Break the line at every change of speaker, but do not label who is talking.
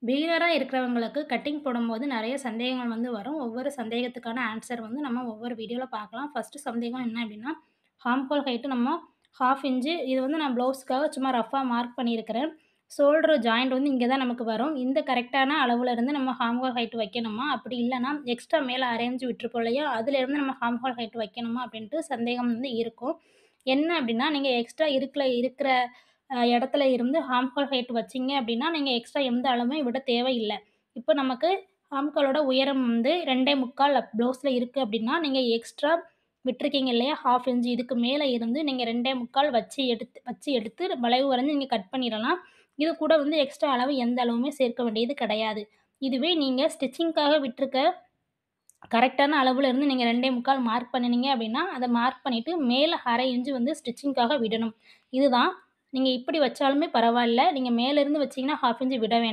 பிகினரா இருக்கிறவங்களுக்கு கட்டிங் போடும்போது நெறைய சந்தேகங்கள் வரும். ஒவ்வொரு சந்தேகத்துக்கான ஆன்சர் நம்ம ஒவ்வொரு வீடியோல பார்க்கலாம். ஃபர்ஸ்ட்டு சந்தேகம் என்ன அப்டின்னா, ஆர்ம் ஹோல் ஹைட் நம்ம 1/2 இன்ச்சு இது நான் ப்ளவுஸ்க்காக சும்மா ரஃப்பா மார்க் பண்ணியிருக்கிறேன். ஷோல்டர் ஜாயிண்ட் இங்க தான் நமக்கு வரும். இந்த கரெக்ட்டான அளவுல இருந்து நம்ம ஆர்ம் ஹோல் ஹைட் வைக்கணுமா? அப்படி இல்லன்னா எக்ஸ்ட்ரா மேல 1/2 இன்ச் விட்டுருப்போம் இல்லையா? அதுலேருந்து நம்ம ஆர்ம் ஹோல் ஹைட் வைக்கணுமா? அப்படின்ட்டு சந்தேகம் இருக்கும். என்ன அப்டின்னா, நீங்க எக்ஸ்ட்ரா இருக்கிற இடத்துல இருந்து ஆர்ம் ஹோல் ஹைட் வச்சீங்க அப்டின்னா, நீங்க எக்ஸ்ட்ரா எந்த அளவுமே விட தேவையில்ல. இப்போ நமக்கு ஆர்ம் ஹோலோட உயரம் 2 1/4 ப்ளவுஸ்ல இருக்கு அப்டின்னா, நீங்க எக்ஸ்ட்ரா விட்டுருக்கீங்க இல்லையா? 1/2 இன்ச் இதுக்கு மேல இருந்து நீங்க 2 1/4 வச்சு எடுத்து வளைவு வரைஞ்சு நீங்க கட் பண்ணிறலாம். இது கூட எக்ஸ்ட்ரா அளவு எந்த அளவுமே சேர்க்க வேண்டியது கிடையாது. இதுவே நீங்க ஸ்டிச்சிங்க்காக விட்டுருக்க கரெக்ட்டான அளவுல இருந்து நீங்க 2 1/4 மார்க் பண்ணுனீங்க அப்டின்னா, அத மார்க் பண்ணிட்டு மேல 1/2 இன்ச் ஸ்டிச்சிங்க்காக விடணும். இதுதான். நீங்க இப்டி வச்சாலுமே பரவால்ல. நீங்க மேல இருந்து வச்சீங்கன்னா 1/2 இன்ச் விட வேண்டாம்.